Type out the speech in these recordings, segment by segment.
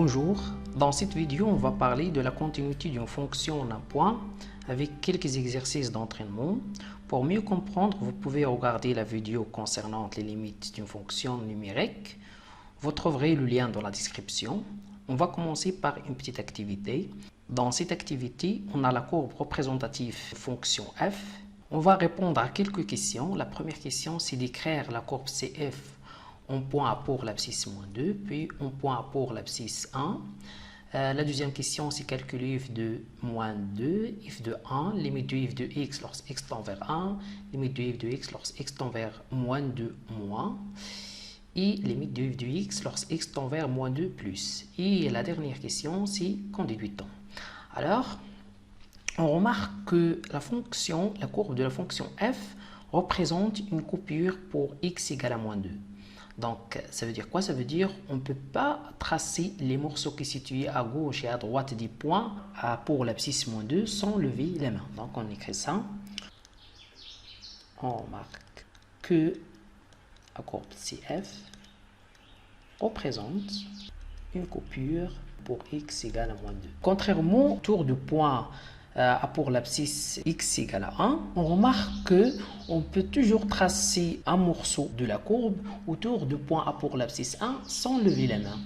Bonjour, dans cette vidéo on va parler de la continuité d'une fonction en un point avec quelques exercices d'entraînement. Pour mieux comprendre, vous pouvez regarder la vidéo concernant les limites d'une fonction numérique. Vous trouverez le lien dans la description. On va commencer par une petite activité. Dans cette activité, on a la courbe représentative fonction f. On va répondre à quelques questions. La première question, c'est d'écrire la courbe CF en point A pour l'abscisse moins 2, puis en point A pour l'abscisse 1. La deuxième question, c'est calculer f de moins 2, f de 1, limite de f de x lorsque x tend vers 1, limite de f de x lorsque x tend vers moins 2 moins, et limite de f de x lorsque x tend vers moins 2 plus. Et la dernière question, c'est qu'en déduit-on? Alors, on remarque que la courbe de la fonction f représente une coupure pour x égale à moins 2. Donc, ça veut dire quoi? Ça veut dire qu'on ne peut pas tracer les morceaux qui sont situés à gauche et à droite des points pour l'abscisse moins 2 sans lever les mains. Donc, on écrit ça. On remarque que la courbe CF représente une coupure pour x égale à moins 2. Contrairement au tour de point pour l'abscisse x égale à 1, on remarque qu'on peut toujours tracer un morceau de la courbe autour du point A pour l'abscisse 1 sans lever les mains.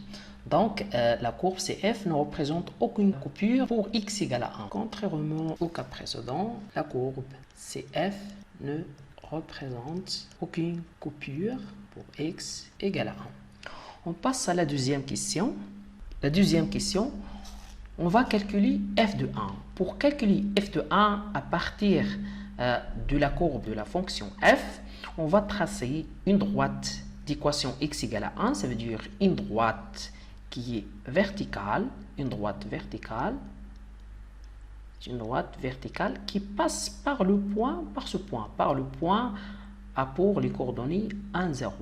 Donc, la courbe CF ne représente aucune coupure pour x égale à 1. Contrairement au cas précédent, la courbe CF ne représente aucune coupure pour x égale à 1. On passe à la deuxième question. La deuxième question, on va calculer f de 1. Pour calculer f de 1 à partir de la courbe de la fonction f, on va tracer une droite d'équation x égale à 1. Ça veut dire une droite qui est verticale, une droite verticale qui passe par le point A pour les coordonnées 1, 0.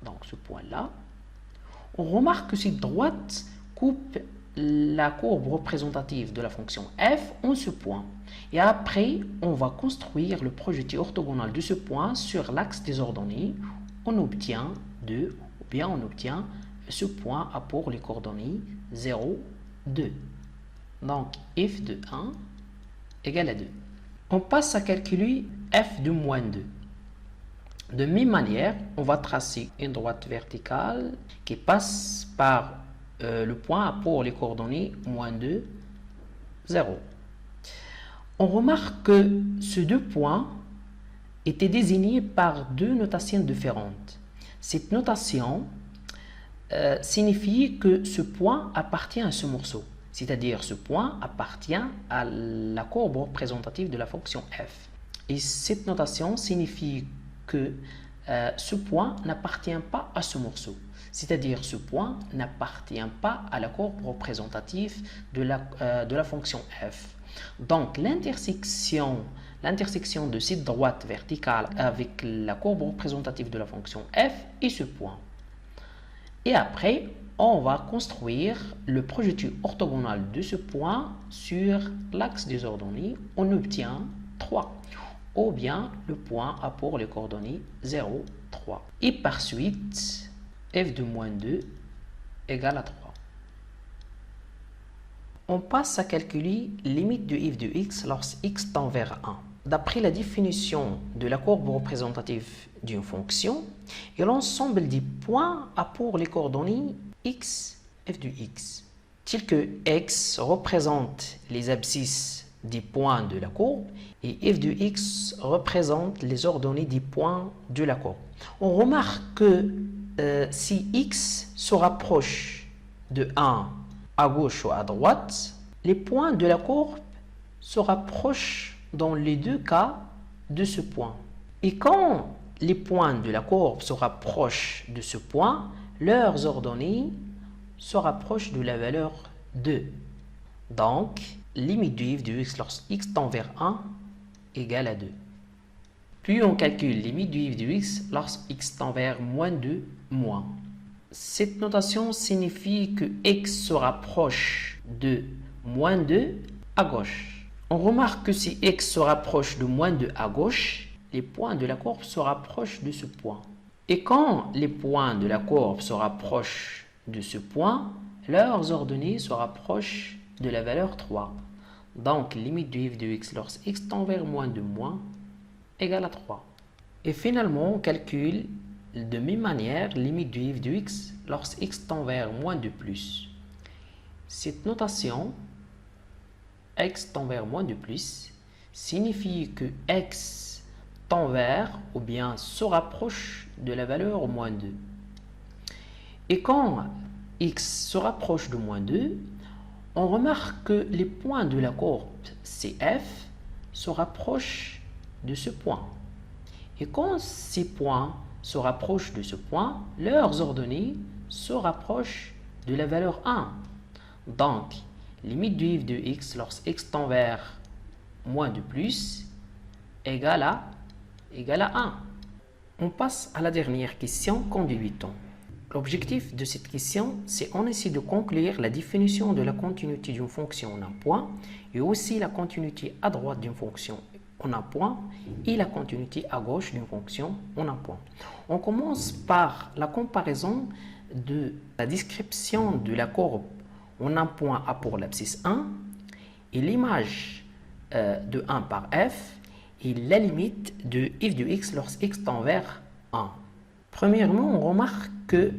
Donc ce point-là, on remarque que cette droite coupe la courbe représentative de la fonction f en ce point. Et après, on va construire le projeté orthogonal de ce point sur l'axe des ordonnées. On obtient ce point A pour les coordonnées 0, 2. Donc, f de 1 égale à 2. On passe à calculer f de moins 2. De même manière, on va tracer une droite verticale qui passe par le point A pour les coordonnées moins 2, 0. On remarque que ces deux points étaient désignés par deux notations différentes. Cette notation signifie que ce point appartient à ce morceau, c'est-à-dire ce point appartient à la courbe représentative de la fonction f. Et cette notation signifie que ce point n'appartient pas à ce morceau. C'est-à-dire ce point n'appartient pas à la courbe représentative de la fonction f. Donc l'intersection de cette droite verticale avec la courbe représentative de la fonction f est ce point. Et après, on va construire le projeté orthogonal de ce point sur l'axe des ordonnées. On obtient 3. Ou bien le point A pour les coordonnées 0, 3. Et par suite, f de moins 2 égale à 3. On passe à calculer limite de f de x lorsque x tend vers 1. D'après la définition de la courbe représentative d'une fonction, et l'ensemble des points A pour les coordonnées x, f de x, tel que x représente les abscisses des points de la courbe et f de x représente les ordonnées des points de la courbe. On remarque que si x se rapproche de 1 à gauche ou à droite, les points de la courbe se rapprochent dans les deux cas de ce point. Et quand les points de la courbe se rapprochent de ce point, leurs ordonnées se rapprochent de la valeur 2. Donc, limite de f de x lorsque x tend vers 1 égale à 2. Puis on calcule limite de f de x lorsque x tend vers moins 2, moins. Cette notation signifie que x se rapproche de moins 2 à gauche. On remarque que si x se rapproche de moins 2 à gauche, les points de la courbe se rapprochent de ce point. Et quand les points de la courbe se rapprochent de ce point, leurs ordonnées se rapprochent de la valeur 3. Donc, limite de f de x lorsque x tend vers moins de moins égale à 3. Et finalement, on calcule de même manière limite de f de x lorsque x tend vers moins de plus. Cette notation, x tend vers moins de plus, signifie que x tend vers ou bien se rapproche de la valeur moins 2. Et quand x se rapproche de moins 2, on remarque que les points de la courbe CF se rapprochent de ce point. Et quand ces points se rapprochent de ce point, leurs ordonnées se rapprochent de la valeur 1. Donc, limite de f de x lorsque x tend vers moins de plus égale à 1. On passe à la dernière question qu'en débutons. L'objectif de cette question, c'est on essaie de conclure la définition de la continuité d'une fonction en un point et aussi la continuité à droite d'une fonction en un point et la continuité à gauche d'une fonction en un point. On commence par la comparaison de la description de la courbe en un point A pour l'abscisse 1 et l'image de 1 par f et la limite de f de x lorsque x tend vers 1. Premièrement, on remarque que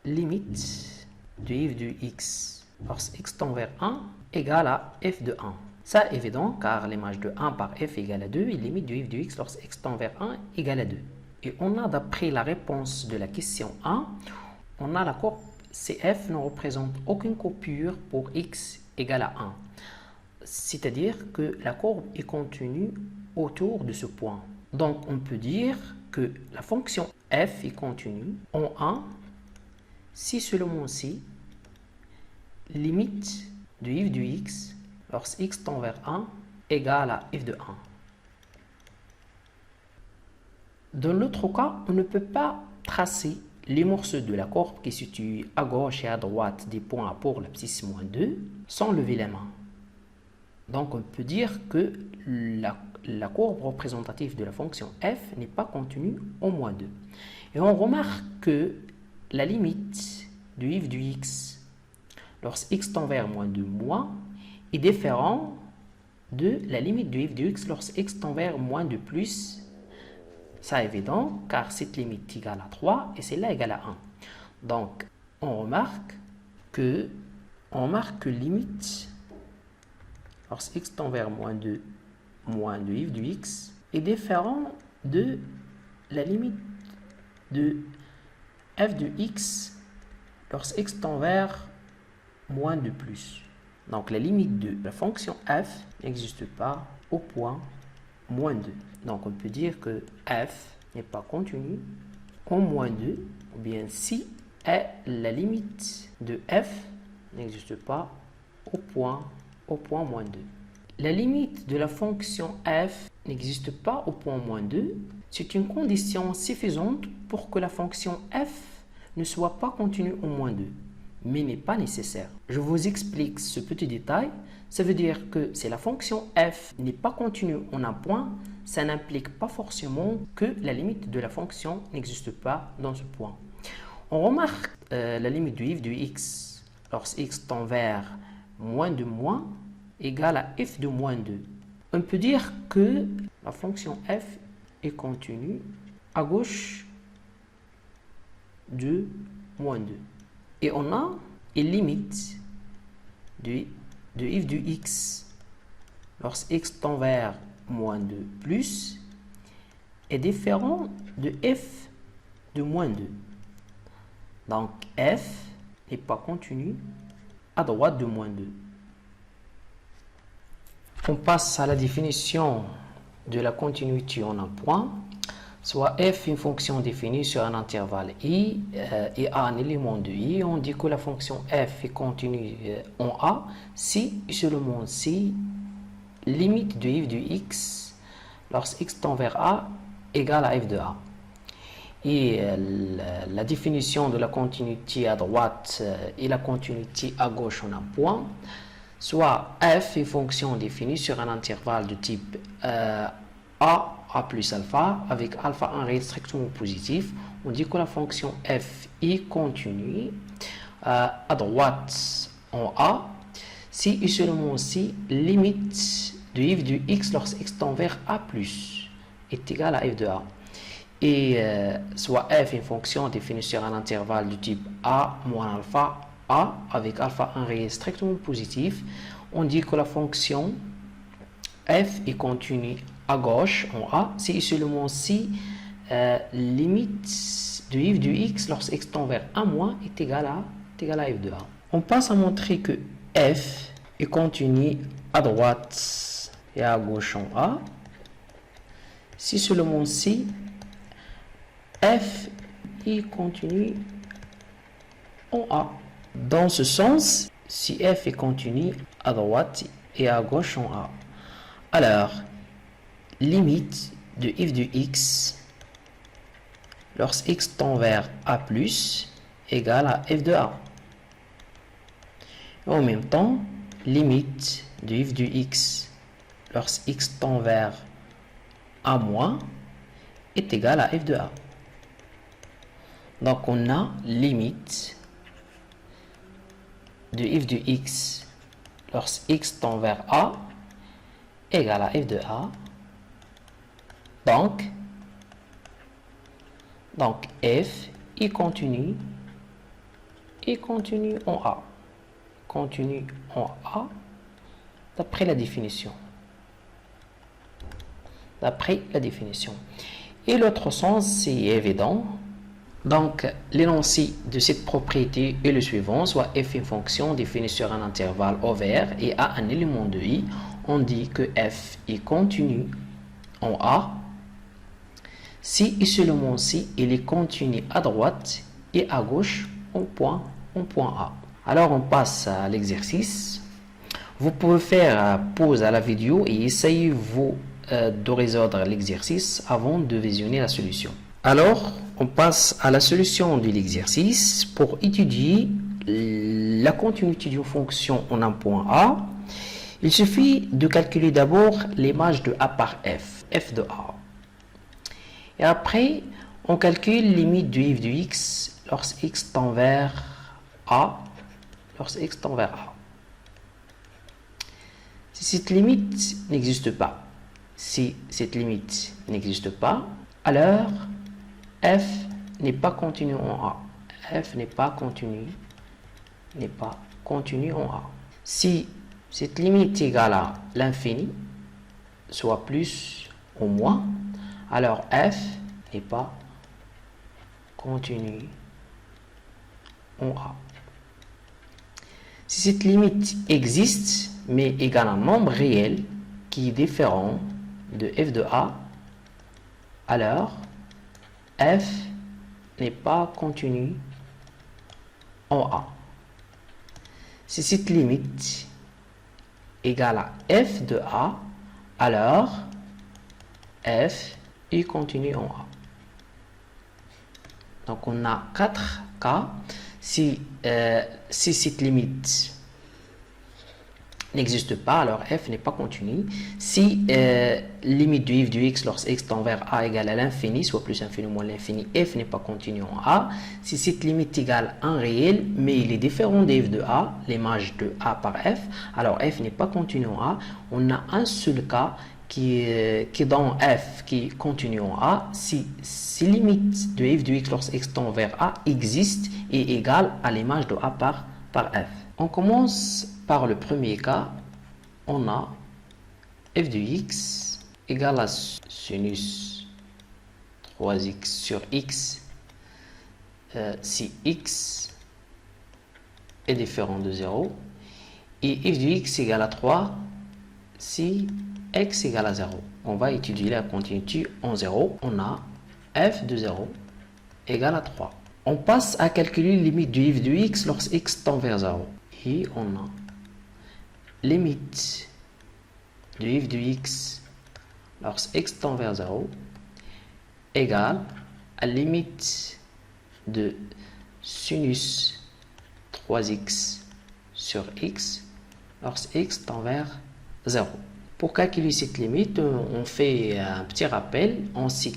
limite de f de x lorsque x tend vers 1 égale à f de 1. Ça est évident car l'image de 1 par f égale à 2 et limite de f de x lorsque x tend vers 1 égale à 2. Et on a d'après la réponse de la question 1, on a la courbe CF ne représente aucune coupure pour x égale à 1. C'est-à-dire que la courbe est contenue autour de ce point. Donc on peut dire que la fonction f est contenue en 1 si seulement si limite de f de x lorsque x tend vers 1 égale à f de 1. Dans l'autre cas, on ne peut pas tracer les morceaux de la courbe qui se situent à gauche et à droite des points pour l'abscisse moins 2 sans lever la main. Donc on peut dire que la courbe représentative de la fonction f n'est pas contenue en moins 2. Et on remarque que la limite de f de x lorsque x tend vers moins 2 moins est différente de la limite de f de x lorsque x tend vers moins 2 plus. Ça est évident car cette limite est égale à 3 et celle-là égale à 1. Donc on remarque que limite lorsque x tend vers moins 2 f de x est différent de la limite de f de x lorsque x tend vers moins 2 plus. Donc la limite de la fonction f n'existe pas au point moins 2. Donc on peut dire que f n'est pas contenue en moins 2, ou bien si la limite de f n'existe pas au point moins 2. La limite de la fonction f n'existe pas au point moins 2. C'est une condition suffisante pour que la fonction f ne soit pas contenue au moins 2, mais n'est pas nécessaire. Je vous explique ce petit détail. Ça veut dire que si la fonction f n'est pas contenue en un point, ça n'implique pas forcément que la limite de la fonction n'existe pas dans ce point. On remarque la limite de f de x lorsque x tend vers moins de moins égale à f de moins 2. On peut dire que la fonction f est contenue à gauche de moins 2. Et on a une limite de f de x lorsque x tend vers moins 2 plus est différent de f de moins 2. Donc f n'est pas continu à droite de moins 2. On passe à la définition de la continuité en un point. Soit f une fonction définie sur un intervalle i et a un élément de i. On dit que la fonction f est continue en a si et seulement si limite de f de x lorsque x tend vers a égale à f de a. Et la définition de la continuité à droite et la continuité à gauche en un point. Soit f est une fonction définie sur un intervalle de type a plus alpha avec alpha un réel strictement positif. On dit que la fonction f est continue à droite en A, si et seulement si limite de f de x lorsque x tend vers A plus est égal à f de A. Et soit f une fonction définie sur un intervalle du type A moins alpha A avec alpha un réel strictement positif, on dit que la fonction f est continue à gauche en A si et seulement si limite de f de x lorsque x tend vers A moins est égal à f de A. On passe à montrer que f est continue à droite et à gauche en A si seulement si f est continue en A. Dans ce sens, si f est continue à droite et à gauche en A, alors limite de f de x lorsque x tend vers A plus égale à f de A. Et en même temps, limite de f de x lorsque x tend vers A moins est égal à f de A. Donc on a limite de f de x lorsque x tend vers A égale à f de A. Donc f est continue en A. Continue en A d'après la définition. Et l'autre sens, c'est évident. Donc, l'énoncé de cette propriété est le suivant, soit f est une fonction définie sur un intervalle ouvert et a un élément de i. On dit que f est continue en A si et seulement si il est continu à droite et à gauche en point A. Alors, on passe à l'exercice. Vous pouvez faire pause à la vidéo et essayez de résoudre l'exercice avant de visionner la solution. Alors, on passe à la solution de l'exercice. Pour étudier la continuité d'une fonction en un point A, il suffit de calculer d'abord l'image de A par f de A. Et après, on calcule limite de f de x lorsque x tend vers A. Si cette limite n'existe pas, alors f n'est pas continu en A. F n'est pas continu en A. Si cette limite est égale à l'infini, soit plus ou moins, alors f n'est pas continu en A. Si cette limite existe, mais égale à un nombre réel qui est différent de f de A, alors f n'est pas continu en A. Si cette limite égale à f de A, alors f est continu en A. Donc on a 4 cas. Si cette limite n'existe pas, alors f n'est pas continu. Si limite de f de x lorsque x tend vers A égale à l'infini, soit plus infini moins l'infini, f n'est pas continu en A. Si cette limite égale un réel, mais il est différent de f de A, l'image de A par f, alors f n'est pas continu en A. On a un seul cas qui est dans f qui est continu en A, si limite de f de x lorsque x tend vers A existe et égale à l'image de A par f. On commence par le premier cas. On a f de x égale à sinus 3x sur x si x est différent de 0 et f de x égale à 3 si x égale à 0. On va étudier la continuité en 0. On a f de 0 égale à 3. On passe à calculer la limite de f de x lorsque x tend vers 0. Et on a limite de f de x lorsque x tend vers 0 égale à limite de sinus 3x sur x lorsque x tend vers 0. Pour calculer cette limite, on fait un petit rappel. On sait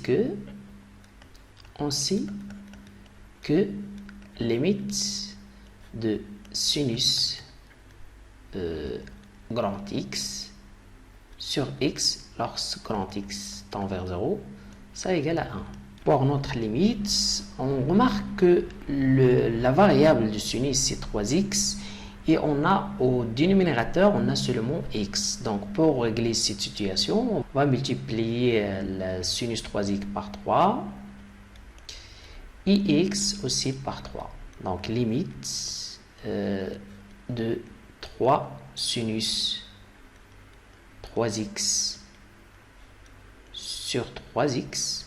que limite de sinus grand X sur X lorsque grand X tend vers 0, ça égale à 1. Pour notre limite, on remarque que la variable du sinus c'est 3x et on a au dénominateur on a seulement x. Donc pour régler cette situation, on va multiplier le sinus 3x par 3 et x aussi par 3. Donc limite de 3 sinus 3x sur 3x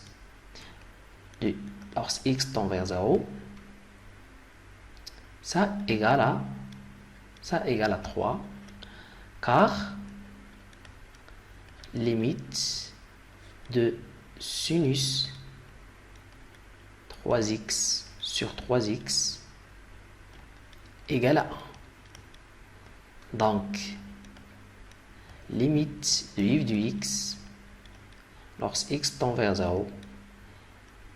lorsque x tend vers 0, ça égale à 3, car limite de sinus 3x sur 3x égale à 1. Donc, limite de f de x lorsque x tend vers 0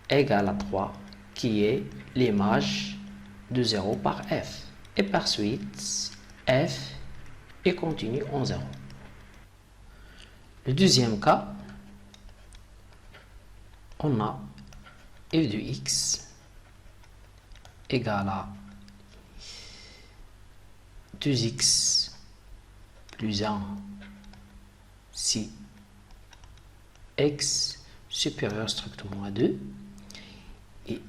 égale à 3, qui est l'image de 0 par f. Et par suite, f est continu en 0. Le deuxième cas, on a f de x égale à 2x plus 1 si x supérieur strictement à 2 et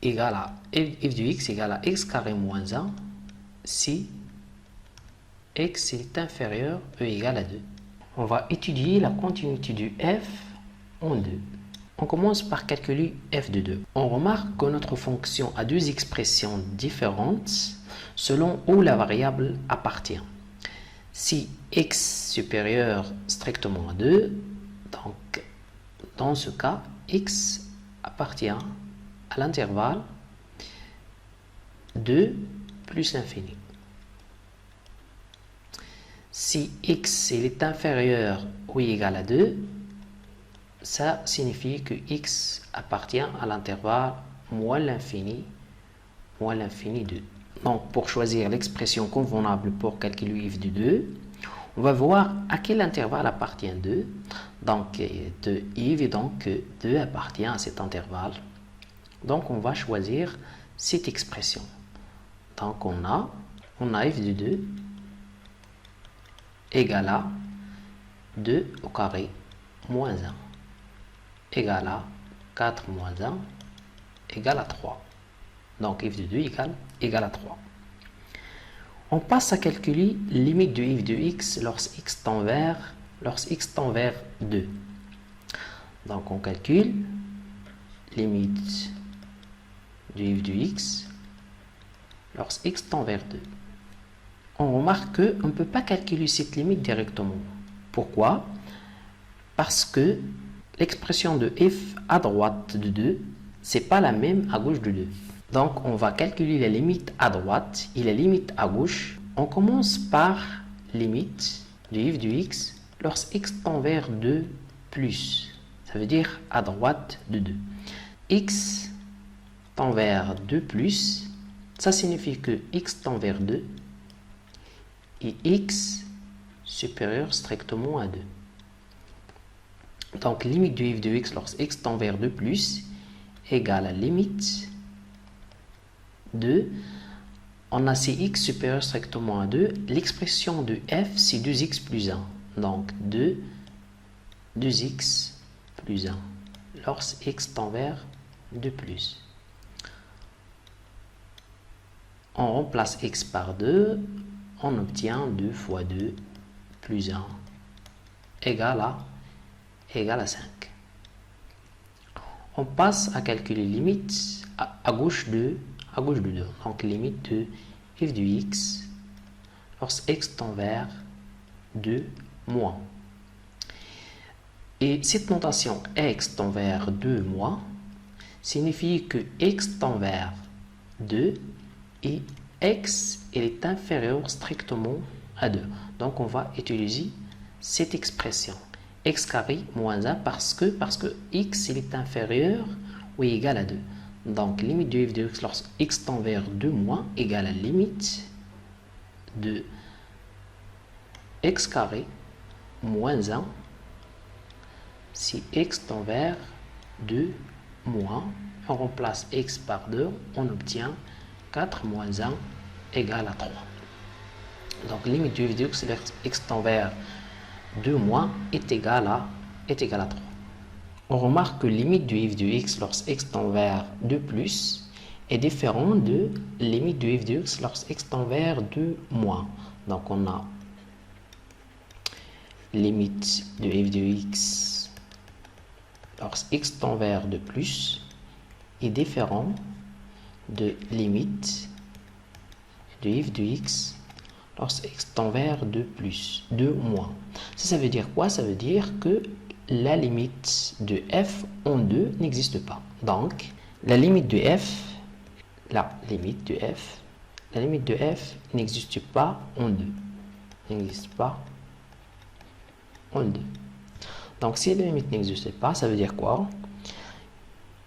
égale à f de x égale à x carré moins 1 si x est inférieur ou égal à 2. On va étudier la continuité du f en 2. On commence par calculer f de 2. On remarque que notre fonction a deux expressions différentes selon où la variable appartient. Si x supérieur strictement à 2, donc dans ce cas, x appartient à l'intervalle 2 plus l'infini. Si x est inférieur ou égal à 2, ça signifie que x appartient à l'intervalle moins l'infini 2. Donc, pour choisir l'expression convenable pour calculer f de 2, on va voir à quel intervalle appartient 2. Donc, de f et donc 2 appartient à cet intervalle. Donc, on va choisir cette expression. Donc, on a f de 2 égale à 2 au carré moins 1 égale à 4 moins 1 égale à 3. Donc f de 2 égale à 3. On passe à calculer limite de f de x lorsque x tend vers 2. Donc on calcule limite de f de x lorsque x tend vers 2. On remarque qu'on ne peut pas calculer cette limite directement. Pourquoi? Parce que l'expression de f à droite de 2, c'est pas la même à gauche de 2. Donc, on va calculer la limite à droite et la limite à gauche. On commence par limite de f de x lorsque x tend vers 2 plus. Ça veut dire à droite de 2. X tend vers 2 plus, ça signifie que x tend vers 2 et x supérieur strictement à 2. Donc, limite de f de x lorsque x tend vers 2 plus égale à limite de, on a cx supérieur strictement à 2, l'expression de f c'est 2x plus 1. Donc, 2x plus 1 lorsque x tend vers 2 plus. On remplace x par 2, on obtient 2 fois 2 plus 1 égale à 5. On passe à calculer limite à gauche de 2. Donc limite de f de x lorsque x tend vers 2 moins. Et cette notation x tend vers 2 moins signifie que x tend vers 2 et x est inférieur strictement à 2. Donc on va utiliser cette expression x carré moins 1 parce que x est inférieur ou égal à 2. Donc, limite de f de x lorsque x tend vers 2 moins égale à la limite de x carré moins 1 si x tend vers 2 moins. On remplace x par 2, on obtient 4 moins 1 égale à 3. Donc, limite de f de x lorsque x tend vers 2 moins est égale à 3. On remarque que limite de f de x lorsque x tend vers 2 plus est différent de limite de f de x lorsque x tend vers 2 moins. Donc on a limite de f de x lorsque x tend vers 2 plus est différent de limite de f de x lorsque x tend vers 2 plus, 2 moins. Ça veut dire quoi? Ça veut dire que la limite de f en 2 n'existe pas. Donc, la limite de f, n'existe pas en 2. N'existe pas en 2. Donc, si la limite n'existe pas, ça veut dire quoi?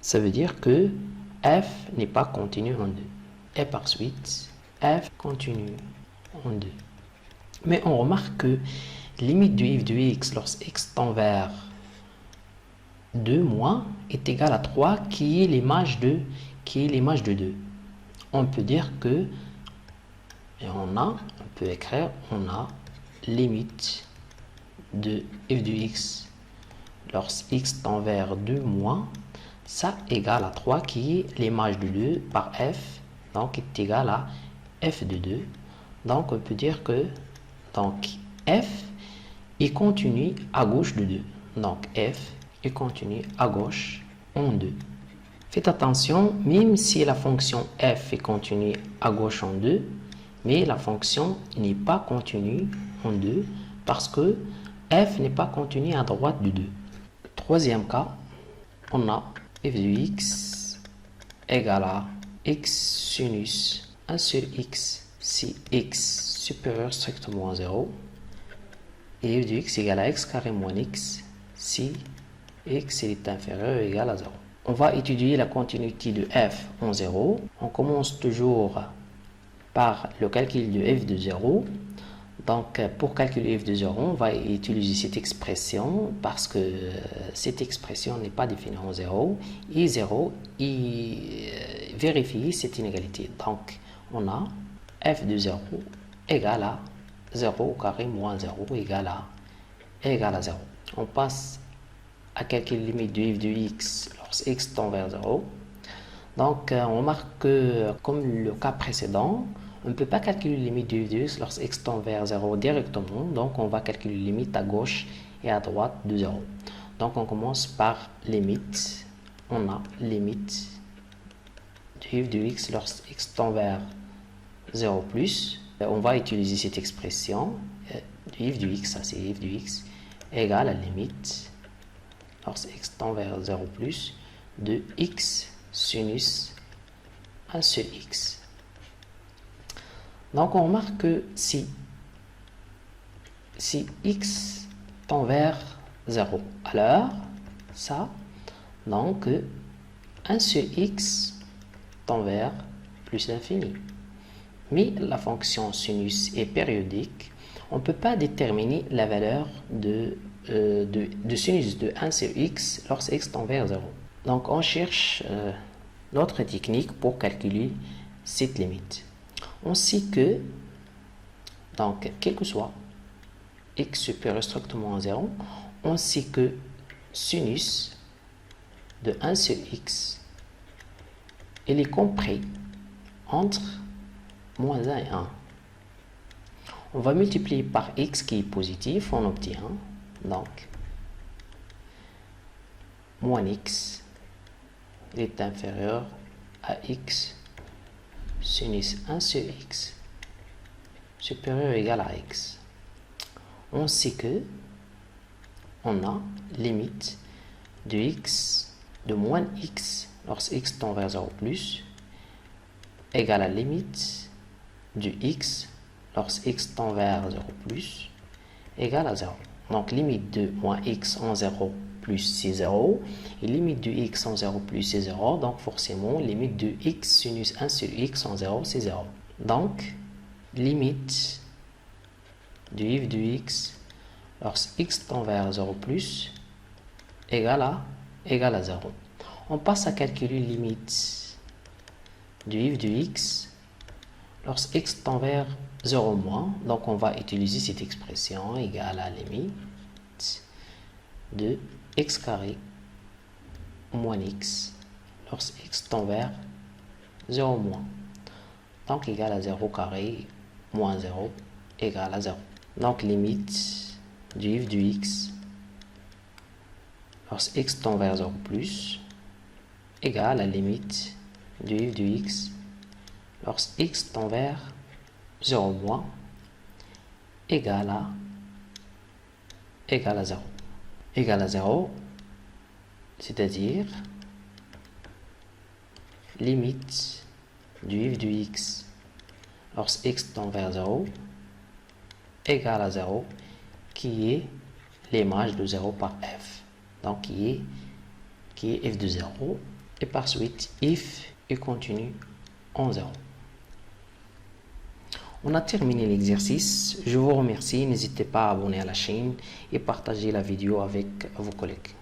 Ça veut dire que f n'est pas continu en 2. Et par suite, f continue en 2. Mais on remarque que limite de f de x lorsque x tend vers 2 moins est égal à 3 qui est l'image de 2. On peut dire que, et on peut écrire, on a limite de f de x lorsque x tend vers 2 moins, ça égale à 3 qui est l'image de 2 par f, donc est égal à f de 2. Donc on peut dire que f est continu à gauche de 2. Donc f est continu à gauche en 2. Faites attention, même si la fonction f est continue à gauche en 2, mais la fonction n'est pas continue en 2 parce que f n'est pas continu à droite de 2. Troisième cas, on a f de x égale à x sinus 1 sur x si x supérieur strictement à 0 et f de x égale à x carré moins x si x est inférieur ou égal à 0. On va étudier la continuité de f en 0. On commence toujours par le calcul de f de 0. Donc, pour calculer f de 0, on va utiliser cette expression parce que cette expression n'est pas définie en 0. Et 0, vérifie cette inégalité. Donc, on a f de 0 égale à 0 au carré moins 0 égale à 0. On passe à calculer la limite de f de x lorsque x tend vers 0. Donc, on remarque que, comme le cas précédent, on ne peut pas calculer la limite de f de x lorsque x tend vers 0 directement. Donc, on va calculer la limite à gauche et à droite de 0. Donc, on commence par limite. On a limite de f de x lorsque x tend vers 0 plus. On va utiliser cette expression de f de x, ça c'est f de x, égale à la limite lorsque x tend vers 0 plus de x sinus 1 sur x. Donc on remarque que si x tend vers 0, alors ça, donc 1 sur x tend vers plus l'infini. Mais la fonction sinus est périodique, on ne peut pas déterminer la valeur de sinus de 1 sur x lorsque x tend vers 0. Donc on cherche l'autre technique pour calculer cette limite. On sait que, donc, quel que soit x supérieur strictement à 0, on sait que sinus de 1 sur x, il est compris entre moins 1 et 1. On va multiplier par x qui est positif, on obtient donc moins x est inférieur à x sinus 1 sur x supérieur ou égal à x. On sait que on a limite de x de moins x lorsque x tend vers 0 plus égale à la limite de x lorsque x tend vers 0 plus égale à 0. Donc limite de moins x en 0 plus c'est 0. Et limite de x en 0 plus c'est 0. Donc forcément, limite de x sinus 1 sur x en 0, c'est 0. Donc, limite de f de x lorsque x tend vers 0 plus égale à 0. On passe à calculer limite de f de x lorsque x tend vers 0 moins. Donc on va utiliser cette expression égale à limite de x carré moins x lorsque x tend vers 0 moins. Donc égal à 0 carré moins 0 égale à 0. Donc limite du f de x lorsque x tend vers 0 plus égale à limite du f de x lorsque x tend vers 0 moins égale à 0. Égale à 0, c'est-à-dire limite du f de x lorsque x tend vers 0 égale à 0, qui est l'image de 0 par f. Donc qui est f de 0, et par suite if est contenu en 0. On a terminé l'exercice. Je vous remercie. N'hésitez pas à abonner à la chaîne et partager la vidéo avec vos collègues.